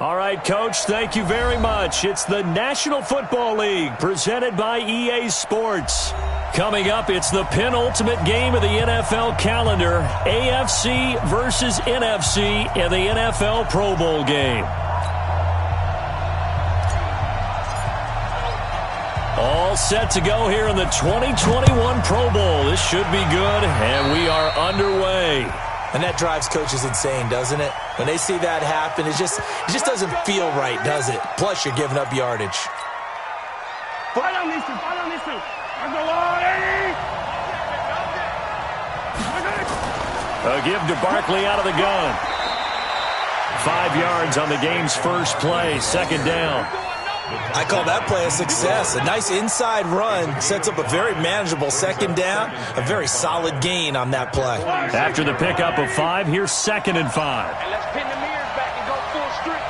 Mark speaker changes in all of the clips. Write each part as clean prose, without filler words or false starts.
Speaker 1: All right, Coach, thank you very much. It's the National Football League presented by EA Sports. Coming up, it's the penultimate game of the NFL calendar, AFC versus NFC in the NFL Pro Bowl game. All set to go here in the 2021 Pro Bowl. This should be good, and we are underway.
Speaker 2: And that drives coaches insane, doesn't it? When they see that happen, it just doesn't feel right, does it? Plus, you're giving up yardage.
Speaker 1: A give to Barkley out of the gun. 5 yards on the game's first play, second down.
Speaker 2: I call that play a success. A nice inside run sets up a very manageable second down, a very solid gain on that play.
Speaker 1: After the pickup of 5, here's 2nd and 5.
Speaker 3: And let's pin the mirrors back and go full streak.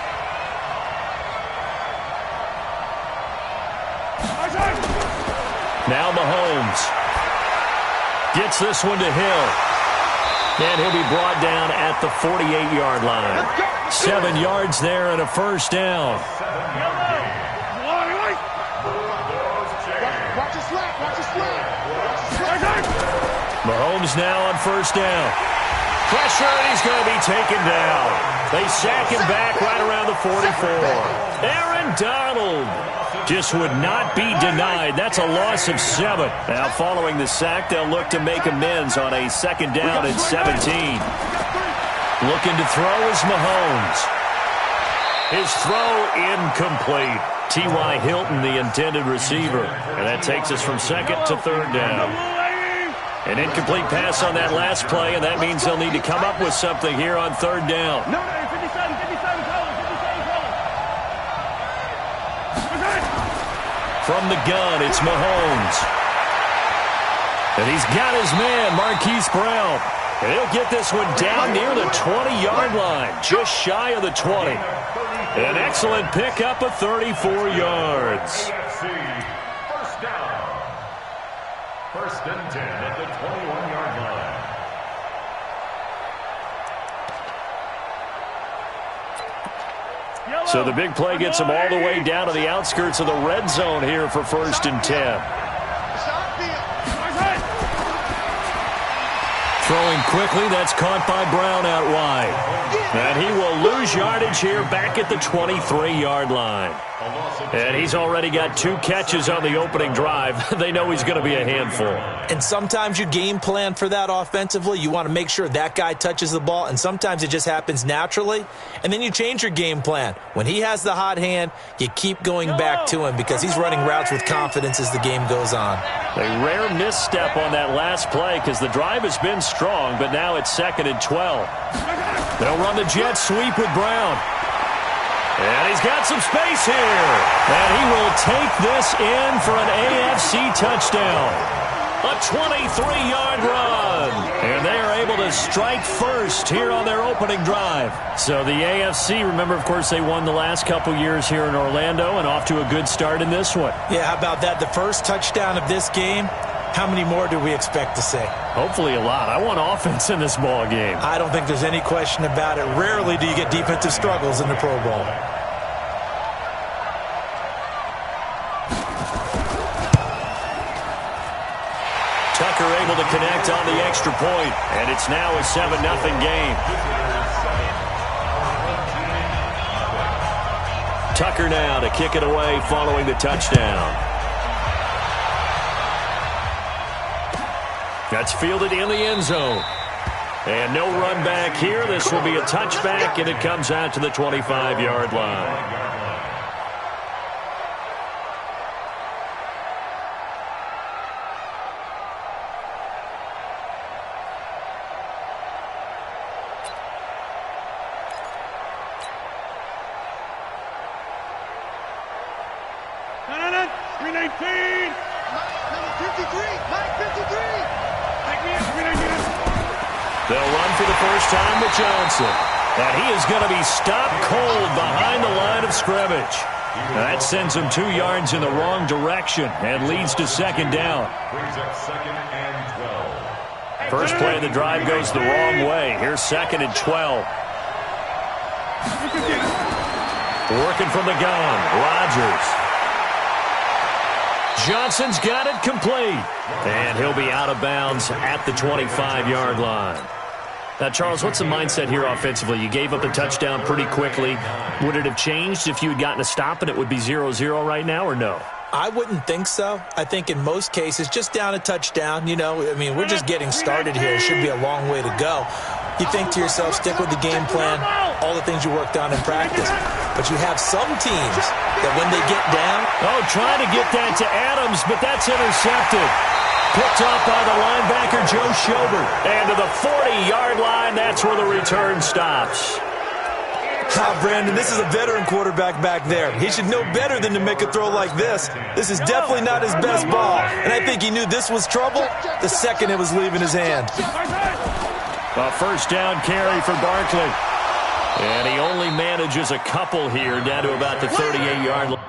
Speaker 1: Now Mahomes gets this one to Hill. And he'll be brought down at the 48-yard line. 7 yards there and a first down. Mahomes now on first down. Pressure, and he's going to be taken down. They sack him back right around the 44. Aaron Donald just would not be denied. That's a loss of 7. Now, following the sack, they'll look to make amends on a second down at 17. Looking to throw is Mahomes. His throw incomplete. T.Y. Hilton, the intended receiver. And that takes us from 2nd to 3rd down. An incomplete pass on that last play, and that means they'll need to come up with something here on 3rd down. From the gun, it's Mahomes. And he's got his man, Marquise Brown. And he'll get this one down near the 20-yard line, just shy of the 20. An excellent pickup of 34 yards.
Speaker 4: First down. 1st and 10 at the 21-yard line.
Speaker 1: So the big play gets him all the way down to the outskirts of the red zone here for 1st and 10. Throwing quickly, that's caught by Brown out wide. And he will lose yardage here back at the 23-yard line. And he's already got 2 catches on the opening drive. They know he's going to be a handful.
Speaker 2: And sometimes you game plan for that offensively. You want to make sure that guy touches the ball, and sometimes it just happens naturally. And then you change your game plan. When he has the hot hand, you keep going back to him because he's running routes with confidence as the game goes on.
Speaker 1: A rare misstep on that last play because the drive has been strong, but now it's 2nd and 12. They'll run the jet sweep with Brown. And he's got some space here. And he will take this in for an AFC touchdown. A 23-yard run. And they are able to strike first here on their opening drive. So the AFC, remember, of course, they won the last couple years here in Orlando and off to a good start in this one.
Speaker 2: Yeah, how about that? The first touchdown of this game. How many more do we expect to see?
Speaker 1: Hopefully a lot. I want offense in this ball game.
Speaker 2: I don't think there's any question about it. Rarely do you get defensive struggles in the Pro Bowl.
Speaker 1: Tucker able to connect on the extra point, and it's now a 7-0 game. Tucker now to kick it away following the touchdown. That's fielded in the end zone. And no run back here. This will be a touchback, and it comes out to the 25-yard line. They'll run for the first time with Johnson. And he is going to be stopped cold behind the line of scrimmage. That sends him 2 yards in the wrong direction and leads to 2nd down. First play of the drive goes the wrong way. Here's 2nd and 12. Working from the gun, Rodgers. Johnson's got it complete. And he'll be out of bounds at the 25-yard line. Now, Charles, what's the mindset here offensively? You gave up the touchdown pretty quickly. Would it have changed if you had gotten a stop and it would be 0-0 right now, or no?
Speaker 2: I wouldn't think so. I think in most cases, just down a touchdown, you know, I mean, we're just getting started here. It should be a long way to go. You think to yourself, stick with the game plan, all the things you worked on in practice. But you have some teams that when they get down.
Speaker 1: Oh, trying to get that to Adams, but that's intercepted. Picked off by the linebacker, Joe Schobert. And to the 40-yard line, that's where the return stops.
Speaker 2: Brandon, this is a veteran quarterback back there. He should know better than to make a throw like this. This is definitely not his best ball. And I think he knew this was trouble the second it was leaving his hand.
Speaker 1: A first down carry for Barkley. And he only manages a couple here, down to about the 38-yard line.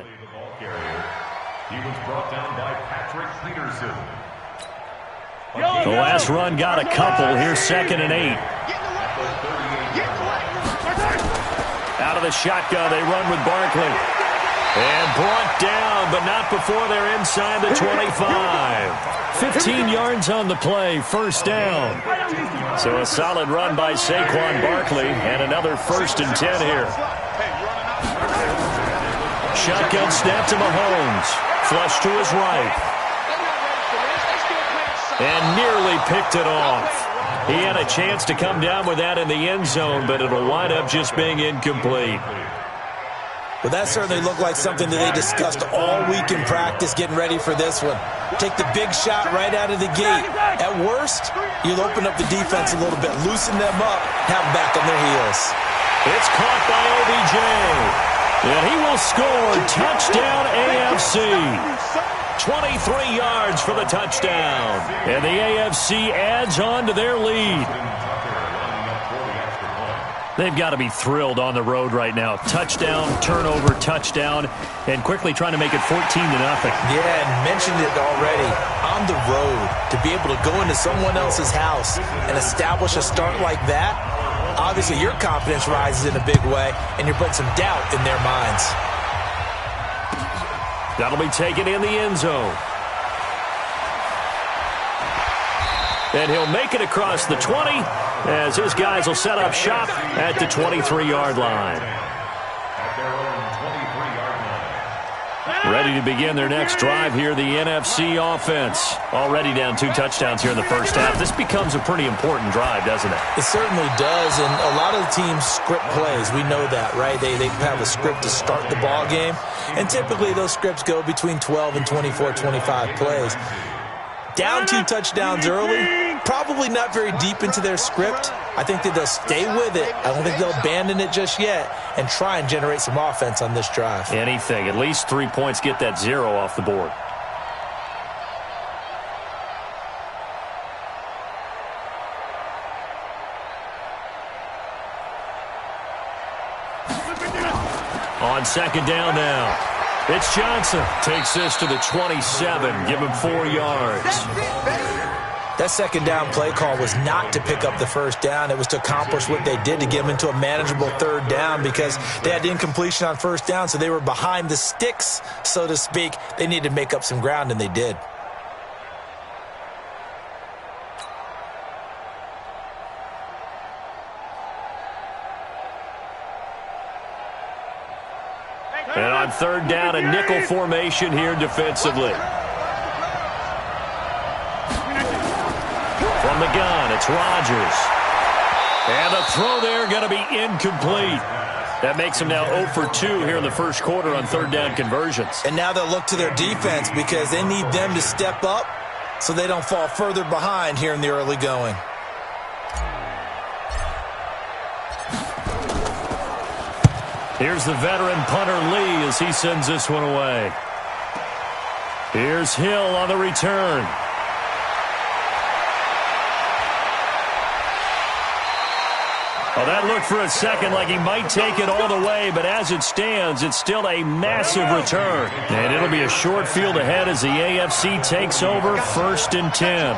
Speaker 4: The ball carrier. He was brought down by Patrick Peterson.
Speaker 1: The last run got a couple. Here's 2nd and 8. Out of the shotgun, they run with Barkley. And brought down, but not before they're inside the 25. 15 yards on the play, first down. So a solid run by Saquon Barkley, and another 1st and 10 here. Shotgun snap to Mahomes. Flush to his right. And nearly picked it off. He had a chance to come down with that in the end zone, but it'll wind up just being incomplete.
Speaker 2: Well, that certainly looked like something that they discussed all week in practice getting ready for this one. Take the big shot right out of the gate. At worst, you'll open up the defense a little bit, loosen them up, have them back on their heels.
Speaker 1: It's caught by OBJ. And he will score. Touchdown AFC. 23 yards for the touchdown. And the AFC adds on to their lead. They've got to be thrilled on the road right now. Touchdown, turnover, touchdown, and quickly trying to make it 14-0.
Speaker 2: Yeah, and mentioned it already. On the road, to be able to go into someone else's house and establish a start like that, obviously your confidence rises in a big way, and you're putting some doubt in their minds.
Speaker 1: That'll be taken in the end zone. And he'll make it across the 20 as his guys will set up shop at the 23-yard line. Ready to begin their next drive here, the NFC offense. Already down 2 touchdowns here in the first half. This becomes a pretty important drive, doesn't it?
Speaker 2: It certainly does, and a lot of the teams script plays. We know that, right? They have a script to start the ball game, and typically those scripts go between 12 and 24, 25 plays. Down 2 touchdowns early, probably not very deep into their script. I think that they'll stay with it. I don't think they'll abandon it just yet and try and generate some offense on this drive.
Speaker 1: Anything. At least 3 points, get that 0 off the board. On 2nd down now. It's Johnson. Takes this to the 27. Give him 4 yards.
Speaker 2: That 2nd down play call was not to pick up the first down. It was to accomplish what they did, to get them into a manageable 3rd down, because they had incompletion on 1st down, so they were behind the sticks, so to speak. They needed to make up some ground, and they did.
Speaker 1: And on 3rd down, a nickel formation here defensively. From the gun, it's Rodgers. And the throw there going to be incomplete. That makes them now 0 for 2 here in the first quarter on 3rd down conversions.
Speaker 2: And now they'll look to their defense because they need them to step up so they don't fall further behind here in the early going.
Speaker 1: Here's the veteran punter Lee as he sends this one away. Here's Hill on the return. Well, that looked for a second like he might take it all the way, but as it stands, it's still a massive return. And it'll be a short field ahead as the AFC takes over 1st and 10.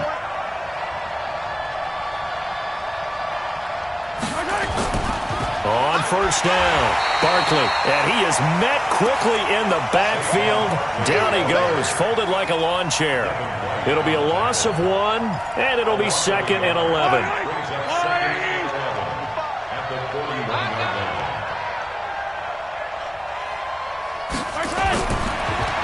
Speaker 1: On 1st down, Barkley, and he is met quickly in the backfield. Down he goes, folded like a lawn chair. It'll be a loss of 1, and it'll be 2nd and 11.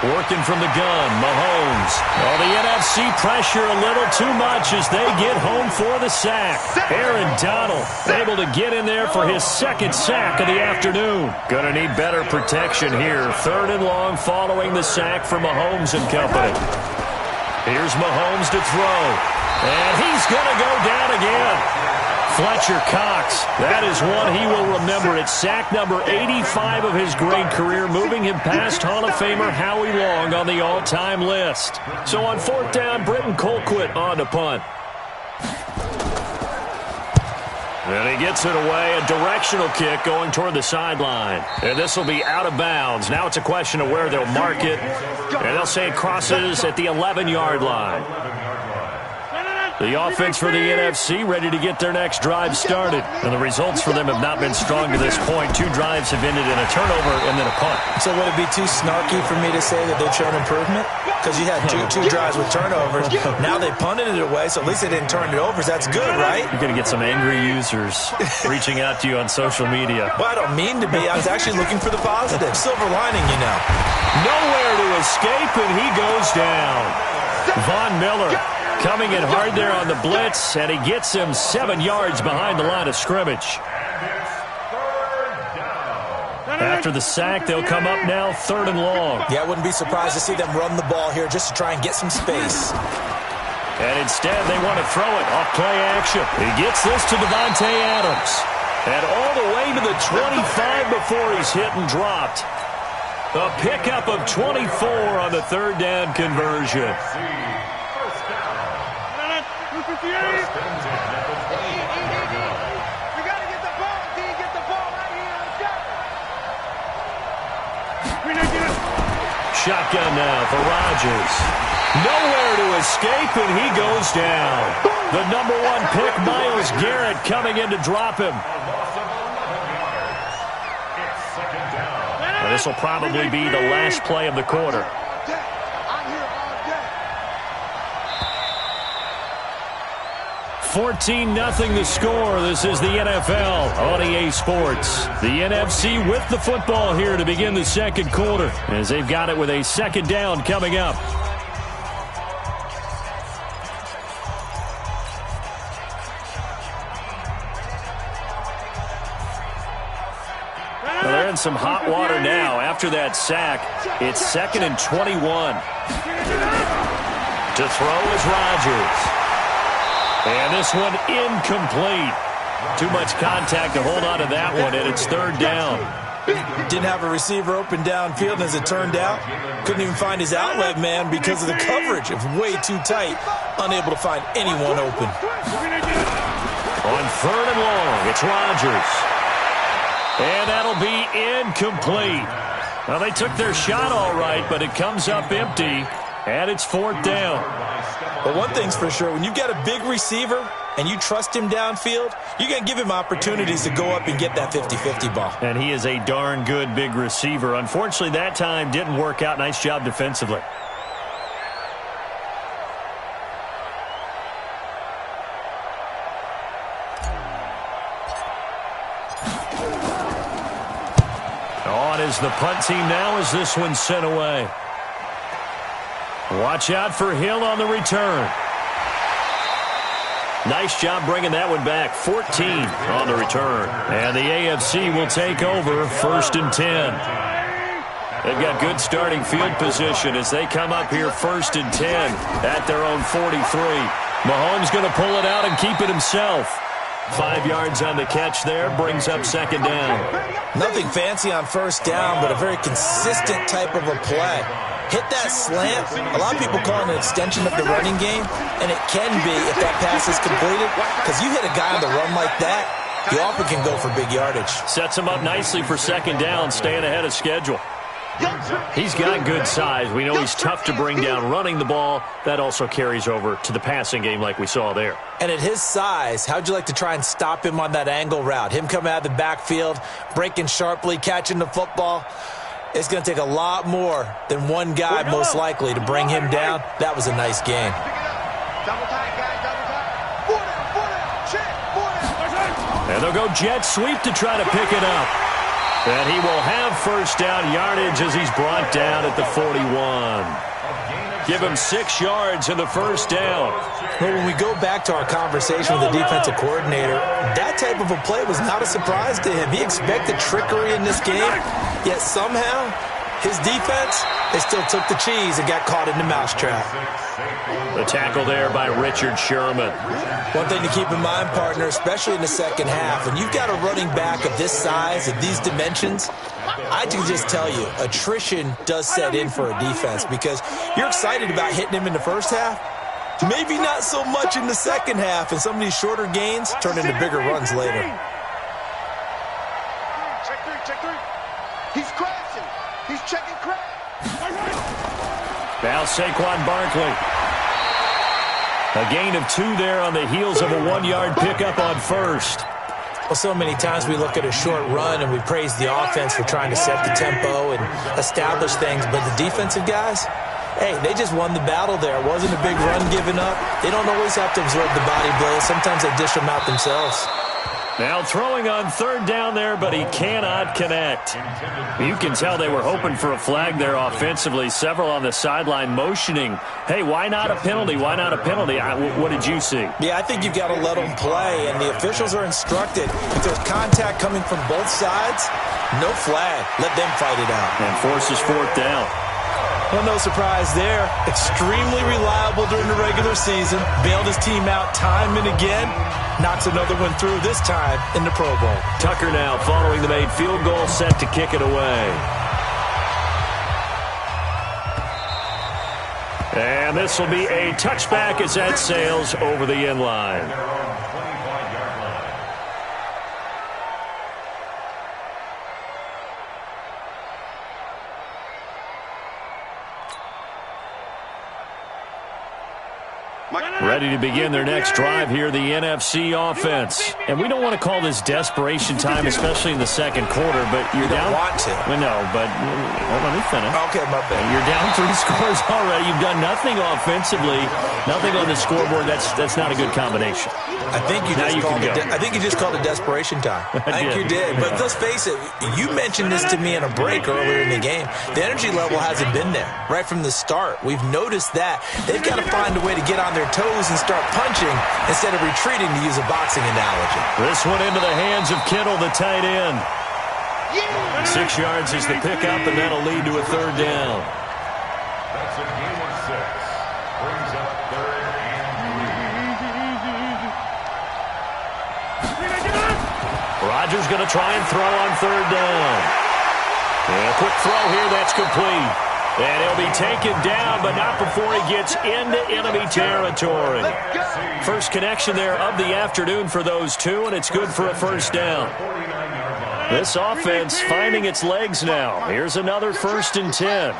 Speaker 1: Working from the gun, Mahomes. Well, the NFC pressure a little too much as they get home for the sack. Aaron Donald able to get in there for his 2nd sack of the afternoon. Going to need better protection here. 3rd and long following the sack from Mahomes and company. Here's Mahomes to throw. And he's going to go down again. Fletcher Cox, that is one he will remember. It's sack number 85 of his great career, moving him past Hall of Famer Howie Long on the all-time list. So on 4th down, Britton Colquitt on to punt. And he gets it away, a directional kick going toward the sideline. And this will be out of bounds. Now it's a question of where they'll mark it. And they'll say it crosses at the 11-yard line. The offense for the NFC ready to get their next drive started. And the results for them have not been strong to this point. 2 drives have ended in a turnover and then a punt.
Speaker 2: So would it be too snarky for me to say that they've shown improvement? Because you had two drives with turnovers. Now they punted it away, so at least they didn't turn it over. So that's good, right?
Speaker 1: You're going to get some angry users reaching out to you on social media.
Speaker 2: Well, I don't mean to be. I was actually looking for the positive. Silver lining, you know.
Speaker 1: Nowhere to escape, and he goes down. Von Miller coming in hard there on the blitz, and he gets him 7 yards behind the line of scrimmage. After the sack, they'll come up now 3rd and long.
Speaker 2: Yeah, I wouldn't be surprised to see them run the ball here just to try and get some space.
Speaker 1: And instead, they want to throw it off play action. He gets this to Davante Adams. And all the way to the 25 before he's hit and dropped. A pickup of 24 on the 3rd down conversion. Shotgun now for Rodgers. Nowhere to escape, and he goes down. The number 1 pick, Myles Garrett, coming in to drop him. Well, this will probably be the last play of the quarter. 14-0 the score. This is the NFL on EA Sports. The NFC with the football here to begin the 2nd quarter, as they've got it with a 2nd down coming up. Well, they're in some hot water now. After that sack, it's 2nd and 21. To throw is Rodgers. And this one incomplete. Too much contact to hold on to that one, and it's 3rd down.
Speaker 2: Didn't have a receiver open downfield, and as it turned out, couldn't even find his outlet man because of the coverage. It was way too tight, unable to find anyone open.
Speaker 1: On 3rd and long, it's Rodgers. And that'll be incomplete. Well, they took their shot all right, but it comes up empty, and it's 4th down.
Speaker 2: But one thing's for sure, when you've got a big receiver and you trust him downfield, you're going to give him opportunities to go up and get that 50-50 ball.
Speaker 1: And he is a darn good big receiver. Unfortunately, that time didn't work out. Nice job defensively. On is the punt team now as this one's sent away. Watch out for Hill on the return. Nice job bringing that one back. 14 on the return. And the AFC will take over 1st and 10. They've got good starting field position as they come up here 1st and 10 at their own 43. Mahomes going to pull it out and keep it himself. 5 yards on the catch there, brings up 2nd down.
Speaker 2: Nothing fancy on 1st down, but a very consistent type of a play. Hit that slant. A lot of people call it an extension of the running game, and it can be if that pass is completed, because you hit a guy on the run like that, he often can go for big yardage.
Speaker 1: Sets him up nicely for second down, staying ahead of schedule. He's got good size. We know he's tough to bring down running the ball. That also carries over to the passing game like we saw there.
Speaker 2: And at his size, how'd you like to try and stop him on that angle route? Him coming out of the backfield, breaking sharply, catching the football. It's going to take a lot more than one guy, most likely, to bring him down. That was a nice game.
Speaker 1: And they'll go jet sweep to try to pick it up. And he will have first down yardage as he's brought down at the 41. Give him 6 yards in the first down.
Speaker 2: Well, when we go back to our conversation with the defensive coordinator, that type of a play was not a surprise to him. He expected trickery in this game, yet somehow his defense, they still took the cheese and got caught in the mousetrap.
Speaker 1: The tackle there by Richard Sherman.
Speaker 2: One thing to keep in mind, partner, especially in the second half, when you've got a running back of this size, of these dimensions, I can just tell you, attrition does set in for a defense because you're excited about hitting him in the first half. Maybe not so much in the second half, and some of these shorter gains turn into bigger runs later.
Speaker 3: Check three. He's crashing. He's checking crash.
Speaker 1: Now Saquon Barkley. A gain of 2 there on the heels of a 1-yard pickup on first.
Speaker 2: Well, so many times we look at a short run and we praise the offense for trying to set the tempo and establish things, but the defensive guys, hey, they just won the battle there. It wasn't a big run given up. They don't always have to absorb the body blows. Sometimes they dish them out themselves.
Speaker 1: Now throwing on third down there, but he cannot connect. You can tell they were hoping for a flag there offensively. Several on the sideline motioning, hey, why not a penalty? Why not a penalty? What did you see?
Speaker 2: Yeah, I think you've got to let them play, and the officials are instructed. If there's contact coming from both sides, no flag. Let them fight it out.
Speaker 1: And forces fourth down.
Speaker 2: Well, no surprise there. Extremely reliable during the regular season. Bailed his team out time and again. Knocks another one through, this time in the Pro Bowl.
Speaker 1: Tucker now following the made field goal, set to kick it away. And this will be a touchback as that sails over the end line. Ready to begin their next drive here, the NFC offense. And we don't want to call this desperation time, especially in the second quarter, but you're down.
Speaker 2: You don't want to.
Speaker 1: Well, no, but let me finish.
Speaker 2: Okay, my bad.
Speaker 1: You're down 3 scores already. You've done nothing offensively, nothing on the scoreboard. That's not a good combination.
Speaker 2: I think you just called it desperation time. I think you did. But let's face it, you mentioned this to me in a break earlier in the game. The energy level hasn't been there right from the start. We've noticed that. They've got to find a way to get on their toes and start punching instead of retreating, to use a boxing analogy.
Speaker 1: This one into the hands of Kittle, the tight end. 6 yards is the pickup, and that'll lead to a third down.
Speaker 4: That's a gain of 6. Brings up 3rd and 3.
Speaker 1: Rodgers going to try and throw on third down. And a quick throw here, that's complete. And he'll be taken down, but not before he gets into enemy territory. First connection there of the afternoon for those two, and it's good for a first down. This offense finding its legs now. Here's another 1st and 10.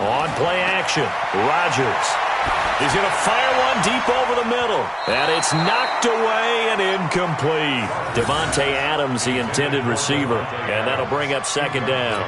Speaker 1: On play action, Rodgers. He's going to fire one deep over the middle. And it's knocked away and incomplete. Devontae Adams, the intended receiver. And that'll bring up second down.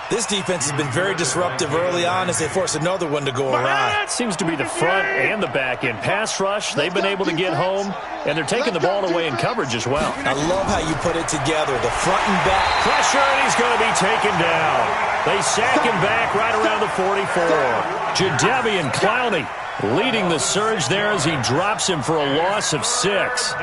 Speaker 2: This defense has been very disruptive early on as they force another one to go awry.
Speaker 1: It seems to be the front and the back end. Pass rush, they've been able to get home, and they're taking the ball away in coverage as well.
Speaker 2: I love how you put it together, the front and back.
Speaker 1: Pressure, and he's going to be taken down. They sack him back right around the 44. Jadeveon Clowney leading the surge there as he drops him for a loss of 6.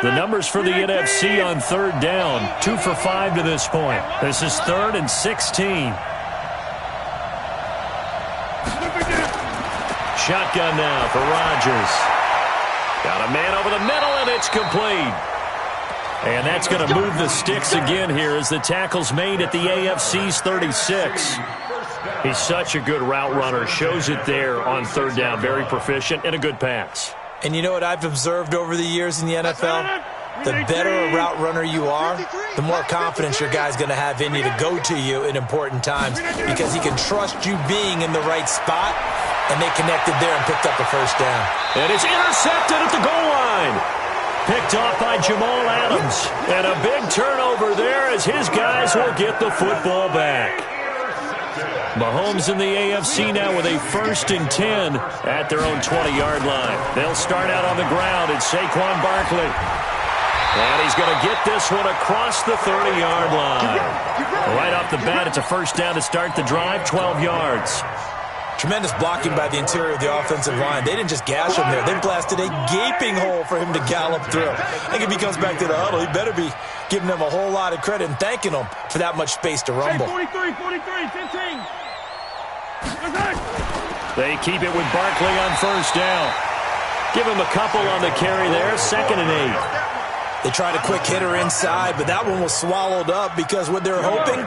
Speaker 1: The numbers for the NFC on third down, 2 for 5 to this point. This is 3rd and 16. Shotgun now for Rodgers. Got a man over the middle, and it's complete. And that's going to move the sticks again here as the tackle's made at the AFC's 36. He's such a good route runner. Shows it there on third down. Very proficient and a good pass.
Speaker 2: And you know what I've observed over the years in the NFL? The better a route runner you are, the more confidence your guy's going to have in you to go to you in important times because he can trust you being in the right spot, and they connected there and picked up a first down.
Speaker 1: And it's intercepted at the goal line. Picked off by Jamal Adams. And a big turnover there as his guys will get the football back. Mahomes in the AFC now with a 1st and 10 at their own 20-yard line. They'll start out on the ground. It's Saquon Barkley. And he's going to get this one across the 30-yard line. Right off the bat, it's a first down to start the drive, 12 yards.
Speaker 2: Tremendous blocking by the interior of the offensive line. They didn't just gash him there. They blasted a gaping hole for him to gallop through. I think if he comes back to the huddle, he better be giving them a whole lot of credit and thanking them for that much space to rumble.
Speaker 3: 43, 15.
Speaker 1: They keep it with Barkley on first down. Give him a couple on the carry there, 2nd and 8.
Speaker 2: They tried a quick hitter inside, but that one was swallowed up because what they're hoping,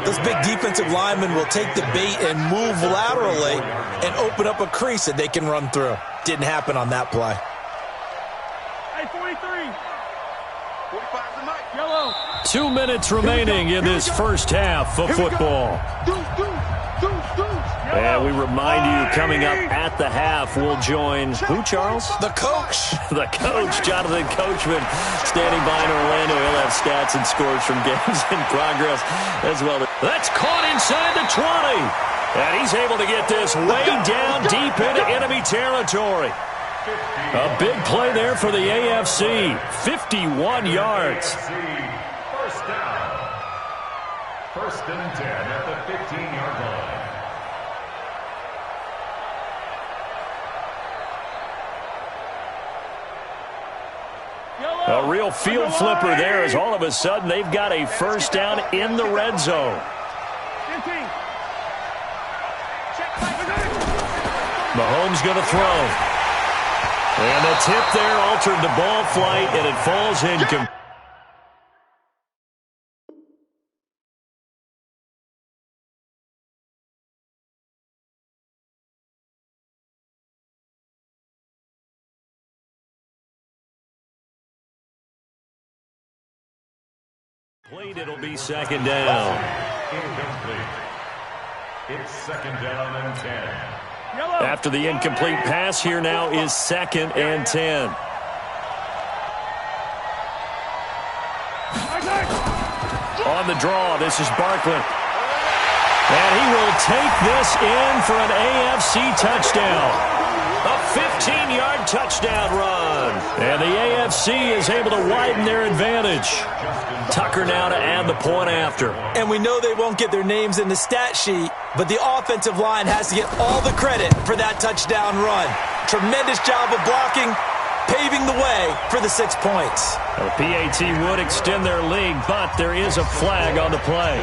Speaker 2: those big defensive linemen will take the bait and move laterally and open up a crease that they can run through. Didn't happen on that play.
Speaker 3: Hey, 43. 45 to Mike. Yellow.
Speaker 1: 2 minutes remaining in this first half of football. And we remind you, coming up at the half, we'll join who, Charles?
Speaker 2: The coach.
Speaker 1: The coach, Jonathan Coachman, standing by in Orlando. He'll have stats and scores from games in progress as well. That's caught inside the 20. And he's able to get this way down deep into enemy territory. A big play there for the AFC. 51 yards.
Speaker 4: First down. 1st and 10 at the 15-yard line.
Speaker 1: A real field flipper there as all of a sudden they've got a first down in the red zone. Mahomes going to throw. And the tip there altered the ball flight, and it falls incomplete. It'll be 2nd down.
Speaker 4: Incomplete. It's 2nd down and 10.
Speaker 1: After the incomplete pass, here now is 2nd and 10. On the draw, this is Barkley. And he will take this in for an AFC touchdown. A 15-yard touchdown run. And the AFC is able to widen their advantage. Tucker now to add the point after.
Speaker 2: And we know they won't get their names in the stat sheet, but the offensive line has to get all the credit for that touchdown run. Tremendous job of blocking, paving the way for the 6 points.
Speaker 1: The PAT would extend their lead, but there is a flag on the play.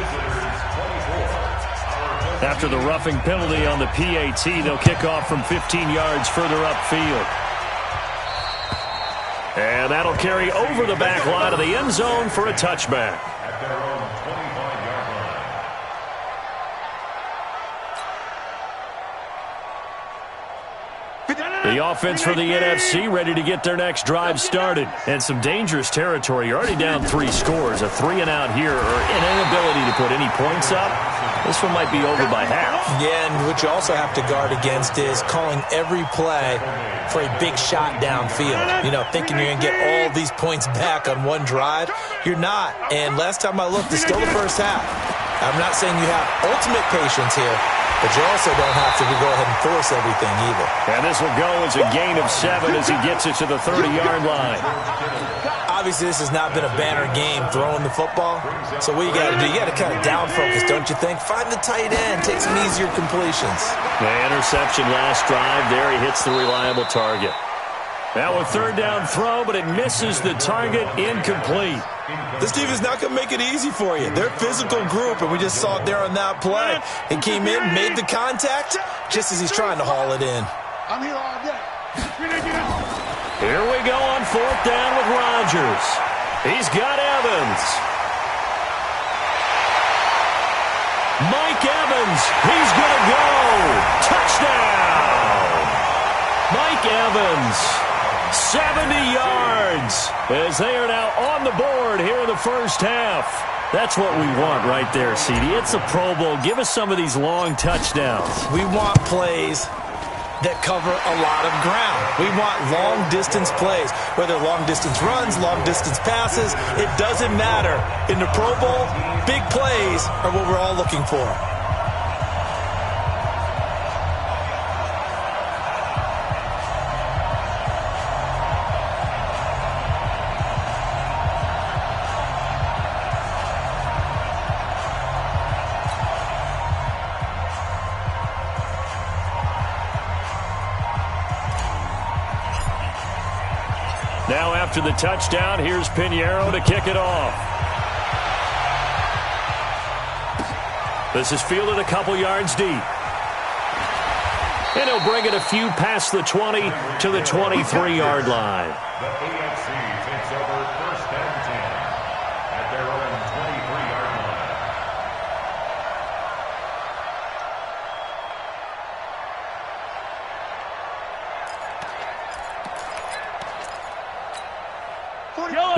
Speaker 1: After the roughing penalty on the PAT, they'll kick off from 15 yards further upfield. And that'll carry over the back line of the end zone for a touchback.
Speaker 4: At their own 25-yard line.
Speaker 1: The offense for the NFC ready to get their next drive started. And some dangerous territory. You're already down 3 scores. A 3-and-out here, or an inability to put any points up. This one might be over by half.
Speaker 2: Yeah, and what you also have to guard against is calling every play for a big shot downfield. You know, thinking you're going to get all these points back on one drive. You're not. And last time I looked, it's still the first half. I'm not saying you have ultimate patience here, but you also don't have to go ahead and force everything either.
Speaker 1: And this will go as a gain of 7 as he gets it to the 30-yard line.
Speaker 2: Obviously, this has not been a banner game throwing the football. So what you got to do, you got to kind of down focus, don't you think? Find the tight end, take some easier completions.
Speaker 1: The interception last drive there. He hits the reliable target. Now a 3rd down throw, but it misses the target, incomplete.
Speaker 2: This team is not going to make it easy for you. They're a physical group, and we just saw it there on that play. He came in, made the contact, just as he's trying to haul it in.
Speaker 3: I'm here all day.
Speaker 1: Here we go on 4th down with Rodgers. He's got Evans. Mike Evans Evans. He's going to go. Touchdown. Mike Evans, 70 yards, as they are now on the board here in the first half. That's what we want right there, CD. It's a Pro Bowl. Give us some of these long touchdowns.
Speaker 2: We want plays that cover a lot of ground. We want long-distance plays, whether long-distance runs, long-distance passes. It doesn't matter. In the Pro Bowl, big plays are what we're all looking for.
Speaker 1: Now after the touchdown, here's Pinheiro to kick it off. This is fielded a couple yards deep. And he'll bring it a few past the 20 to the 23-yard line.
Speaker 4: The AFC takes over first and 10 at their own 23-yard line.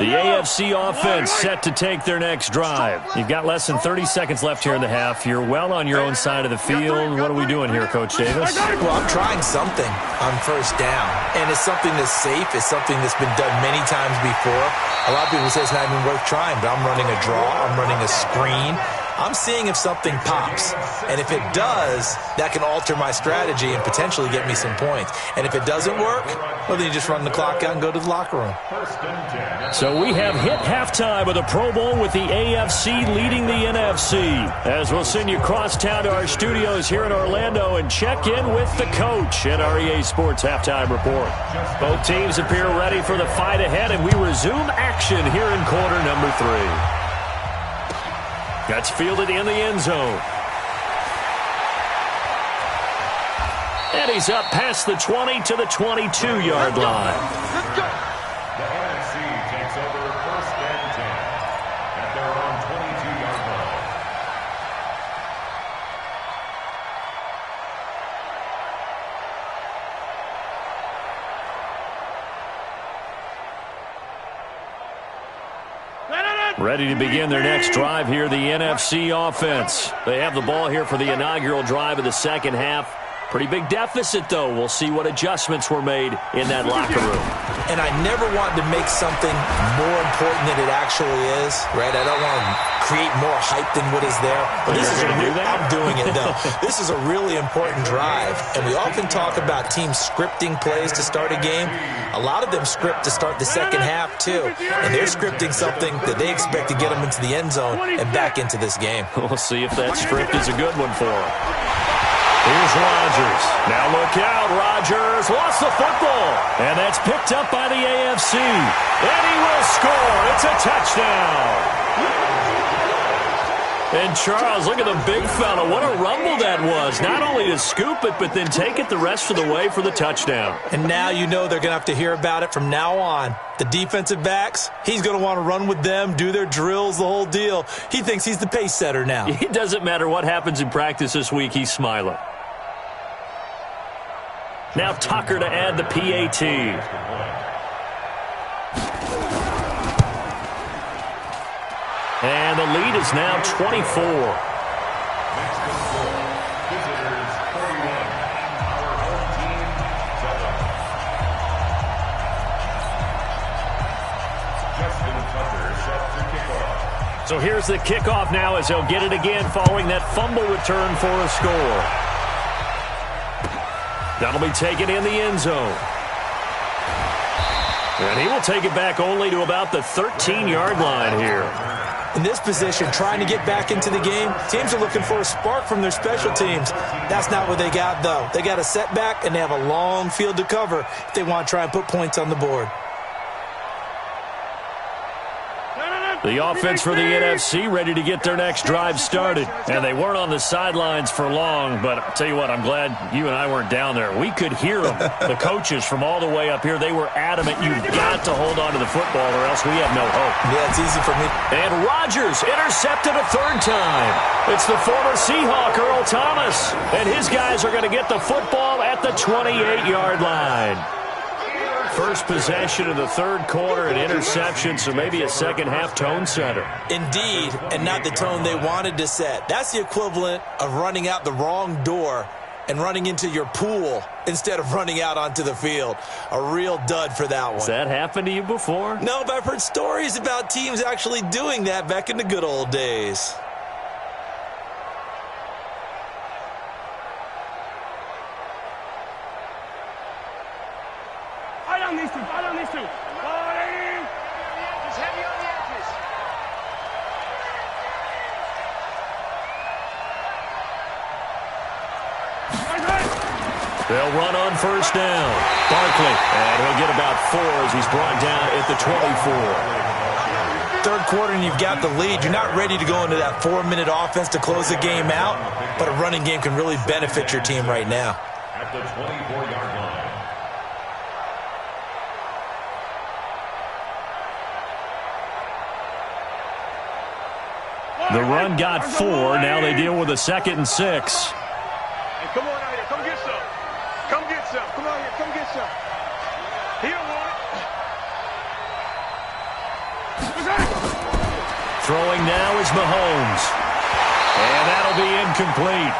Speaker 1: The AFC offense set to take their next drive. You've got less than 30 seconds left here in the half. You're well on your own side of the field. What are we doing here, Coach Davis?
Speaker 2: Well, I'm trying something on first down, and it's something that's safe. It's something that's been done many times before. A lot of people say it's not even worth trying, but I'm running a draw. I'm running a screen. I'm seeing if something pops, and if it does, that can alter my strategy and potentially get me some points. And if it doesn't work, well, then you just run the clock out and go to the locker room.
Speaker 1: So we have hit halftime of the Pro Bowl with the AFC leading the NFC. As we'll send you across town to our studios here in Orlando and check in with the coach at our EA Sports Halftime Report. Both teams appear ready for the fight ahead, and we resume action here in quarter number 3. That's fielded in the end zone. And he's up past the 20 to the 22-yard line.
Speaker 4: The NFC takes over first and 10 at their own 22-yard line.
Speaker 1: Ready to begin their next drive here, the NFC offense. They have the ball here for the inaugural drive of the second half. Pretty big deficit, though. We'll see what adjustments were made in that locker room.
Speaker 2: And I never want to make something more important than it actually is, right? I don't want to create more hype than what is there. But this is I'm doing it, though. This is a really important drive. And we often talk about teams scripting plays to start a game. A lot of them script to start the second half, too. And they're scripting something that they expect to get them into the end zone and back into this game.
Speaker 1: We'll see if that script is a good one for them. Here's Rodgers. Now look out. Rodgers lost the football. And that's picked up by the AFC. And he will score. It's a touchdown. And Charles, look at the big fella. What a rumble that was. Not only to scoop it, but then take it the rest of the way for the touchdown.
Speaker 2: And now you know they're going to have to hear about it from now on. The defensive backs, he's going to want to run with them, do their drills, the whole deal. He thinks he's the pace setter now.
Speaker 1: It doesn't matter what happens in practice this week. He's smiling. Now Tucker to add the PAT. And the lead is now 24.
Speaker 4: Next to score, visitors 41, our home team 7. Justin Tucker set to kick off.
Speaker 1: So here's the kickoff now as he'll get it again following that fumble return for a score. That'll be taken in the end zone. And he will take it back only to about the 13-yard line here.
Speaker 2: In this position, trying to get back into the game, teams are looking for a spark from their special teams. That's not what they got, though. They got a setback, and they have a long field to cover if they want to try and put points on the board.
Speaker 1: The offense for the NFC ready to get their next drive started. And they weren't on the sidelines for long, but I'll tell you what, I'm glad you and I weren't down there. We could hear them. The coaches from all the way up here, they were adamant. You've got to hold on to the football or else we have no hope.
Speaker 2: Yeah, it's easy for me.
Speaker 1: And Rodgers intercepted a third time. It's the former Seahawk, Earl Thomas. And his guys are going to get the football at the 28-yard line. First possession of the third quarter, an interception, so maybe a second-half tone setter.
Speaker 2: Indeed, and not the tone they wanted to set. That's the equivalent of running out the wrong door and running into your pool instead of running out onto the field. A real dud for that one.
Speaker 1: Has that happened to you before?
Speaker 2: No, but I've heard stories about teams actually doing that back in the good old days.
Speaker 3: These two. He's heavy on the edges.
Speaker 1: They'll run on first down. Barkley, and he'll get about 4 as he's brought down at the 24.
Speaker 2: Third quarter and you've got the lead. You're not ready to go into that 4-minute offense to close the game out, but a running game can really benefit your team right now.
Speaker 4: At the 24-yard line.
Speaker 1: The run got 4. Now they deal with a 2nd and 6.
Speaker 3: Hey, come on out here. Come get some. Come get some. Come on here. Come get some. He don't want it.
Speaker 1: Throwing now is Mahomes. And that'll be incomplete.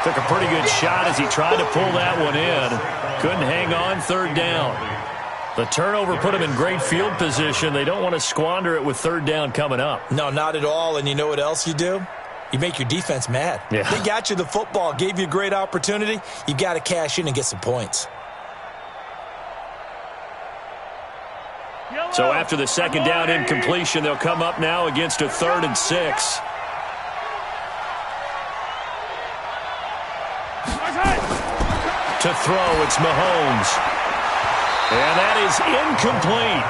Speaker 1: Took a pretty good shot as he tried to pull that one in. Couldn't hang on, third down. The turnover put him in great field position. They don't want to squander it with third down coming up.
Speaker 2: No, not at all. And you know what else you do? You make your defense mad.
Speaker 1: Yeah.
Speaker 2: They got you the football, gave you a great opportunity. You got to cash in and get some points.
Speaker 1: So after the second down incompletion, they'll come up now against a 3rd and 6. To throw, it's Mahomes. And that is incomplete.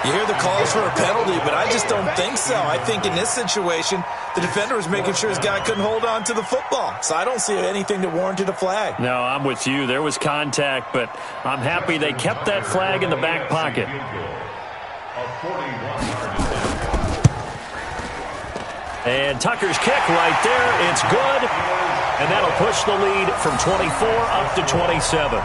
Speaker 2: You hear the calls for a penalty, but I just don't think so. I think in this situation, the defender was making sure his guy couldn't hold on to the football. So I don't see anything that warranted a flag.
Speaker 1: No, I'm with you. There was contact, but I'm happy they kept that flag in the back pocket. And Tucker's kick right there. It's good. And that'll push the lead from 24 up to 27.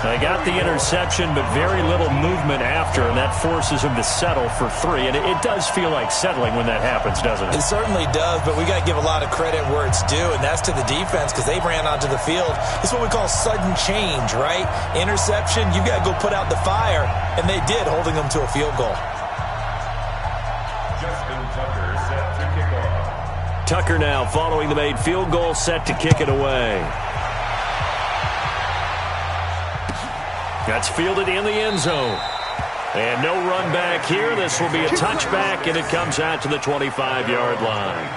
Speaker 1: They got the interception, but very little movement after, and that forces them to settle for 3. And it does feel like settling when that happens, doesn't it?
Speaker 2: It certainly does, but we got to give a lot of credit where it's due, and that's to the defense because they ran onto the field. It's what we call sudden change, right? Interception, you got to go put out the fire, and they did, holding them to a field goal.
Speaker 1: Tucker now following the made field goal, set to kick it away. That's fielded in the end zone. And no run back here. This will be a touchback, and it comes out to the 25-yard line.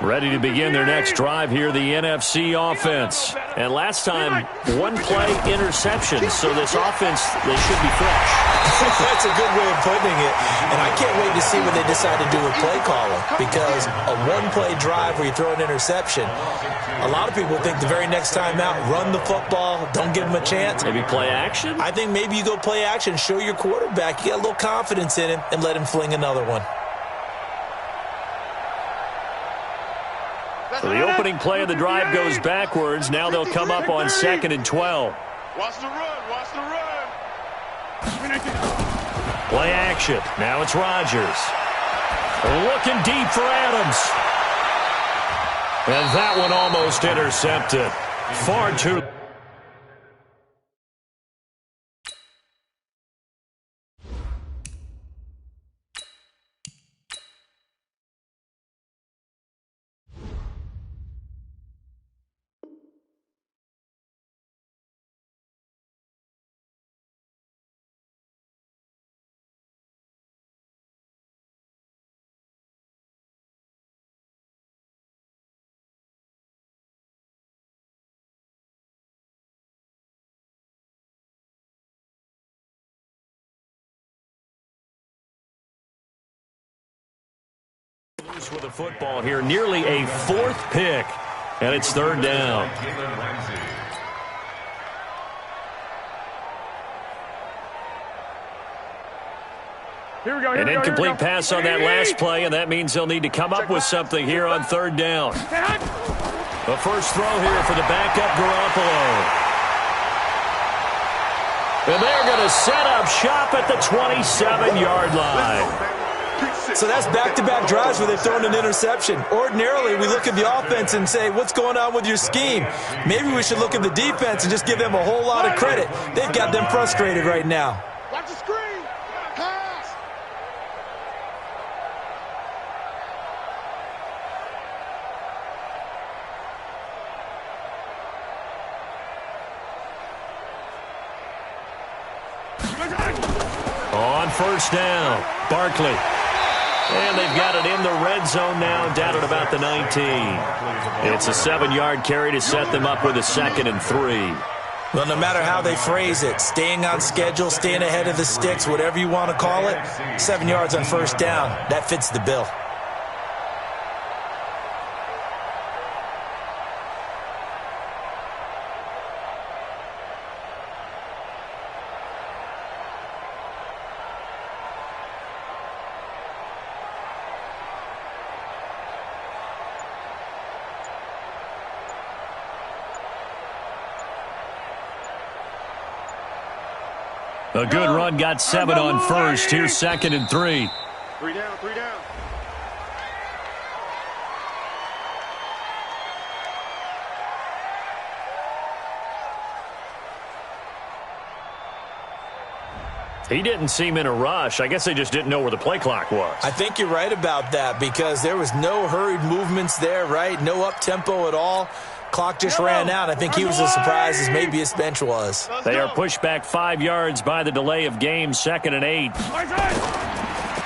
Speaker 1: Ready to begin their next drive here, the NFC offense. And last time, one-play interception, so this offense, they should be fresh.
Speaker 2: That's a good way of putting it. And I can't wait to see what they decide to do with play calling, because a one-play drive where you throw an interception, a lot of people think the very next time out, run the football, don't give them a chance.
Speaker 1: Maybe play action?
Speaker 2: I think maybe you go play action, show your quarterback, you got a little confidence in him, and let him fling another one.
Speaker 1: So the opening play of the drive goes backwards. Now they'll come up on 2nd and 12.
Speaker 3: Watch the run. Watch the run.
Speaker 1: Play action. Now it's Rodgers. Looking deep for Adams. And that one almost intercepted. Far too With the football here, nearly a fourth pick, and it's third down. An incomplete pass on that last play, and that means they'll need to come up with something here on third down. The first throw here for the backup Garoppolo. And they're going to set up shop at the 27-yard line.
Speaker 2: So that's back-to-back drives where they've thrown an interception. Ordinarily, we look at the offense and say, what's going on with your scheme? Maybe we should look at the defense and just give them a whole lot of credit. They've got them frustrated right now.
Speaker 3: Watch the screen. Pass.
Speaker 1: On first down, Barkley. And they've got it in the red zone now, down at about the 19. It's a 7-yard carry to set them up with a 2nd and 3.
Speaker 2: Well, no matter how they phrase it, staying on schedule, staying ahead of the sticks, whatever you want to call it, 7 yards on first down, that fits the bill.
Speaker 1: A good run, got 7 on first. Here's 2nd and 3.
Speaker 3: 3 down, 3 down.
Speaker 1: He didn't seem in a rush. I guess they just didn't know where the play clock was.
Speaker 2: I think you're right about that because there was no hurried movements there, right? No up-tempo at all. Clock just ran out. I think he was as surprised as maybe his bench was.
Speaker 1: They are pushed back 5 yards by the delay of game, 2nd and 8.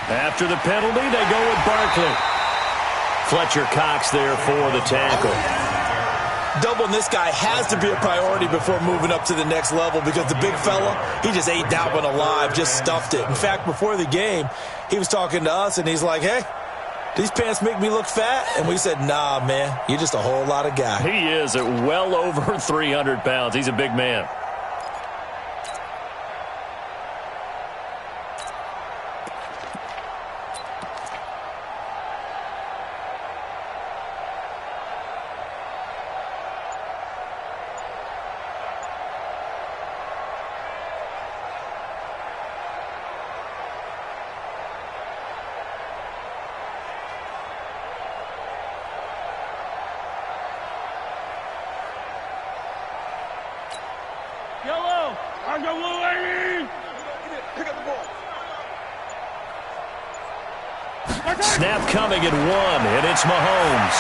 Speaker 1: After the penalty, they go with Barkley. Fletcher Cox there for the tackle.
Speaker 2: Doubling this guy has to be a priority before moving up to the next level because the big fella, he just ate that one alive, just stuffed it. In fact, before the game, he was talking to us, and he's like, hey, these pants make me look fat? And we said, nah, man, you're just a whole lot of guy.
Speaker 1: He is at well over 300 pounds. He's a big man.
Speaker 3: Yellow! I got blue, baby! Pick up the ball.
Speaker 1: Snap coming at 1, and it's Mahomes.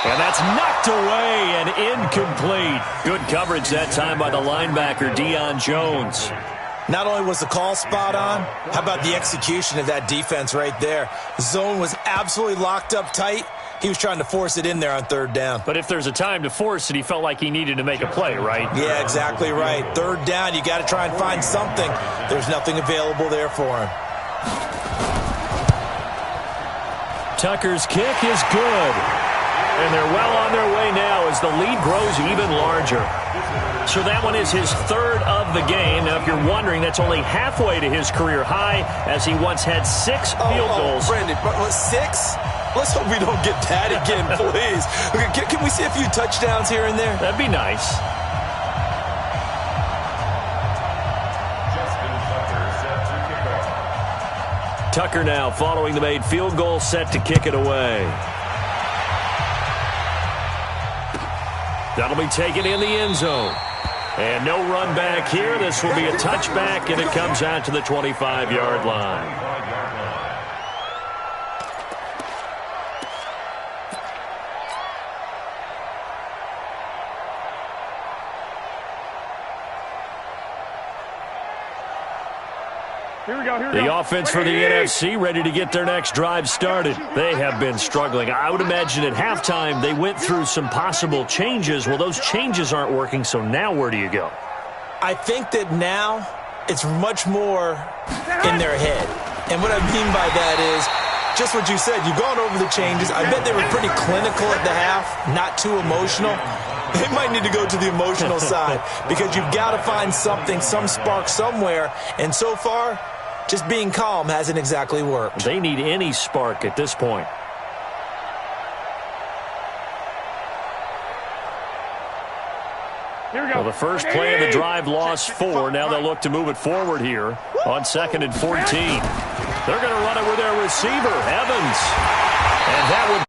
Speaker 1: And that's knocked away and incomplete. Good coverage that time by the linebacker, Deion Jones.
Speaker 2: Not only was the call spot on, how about the execution of that defense right there? The zone was absolutely locked up tight. He was trying to force it in there on third down.
Speaker 1: But if there's a time to force it, he felt like he needed to make a play, right?
Speaker 2: Yeah, exactly right. Third down, you got to try and find something. There's nothing available there for him.
Speaker 1: Tucker's kick is good. And they're well on their way now as the lead grows even larger. So that one is his 3rd of the game. Now, if you're wondering, that's only halfway to his career high as he once had 6 field goals.
Speaker 2: Brandon, 6? Let's hope we don't get that again, please. Okay, can we see a few touchdowns here and there?
Speaker 1: That'd be nice. Tucker now following the made field goal, set to kick it away. That'll be taken in the end zone. And no run back here. This will be a touchback, and it comes out to the 25-yard line. The offense for the NFC ready to get their next drive started. They have been struggling. I would imagine at halftime they went through some possible changes. Well, those changes aren't working, so now where do you go?
Speaker 2: I think that now it's much more in their head. And what I mean by that is just what you said. You've gone over the changes. I bet they were pretty clinical at the half, not too emotional. They might need to go to the emotional side because you've got to find something, some spark somewhere. And so far, just being calm hasn't exactly worked.
Speaker 1: They need any spark at this point.
Speaker 3: Here we go.
Speaker 1: Well, the first play of the drive lost 4. Now they'll look to move it forward here on 2nd and 14. They're going to run it with their receiver, Evans. And that would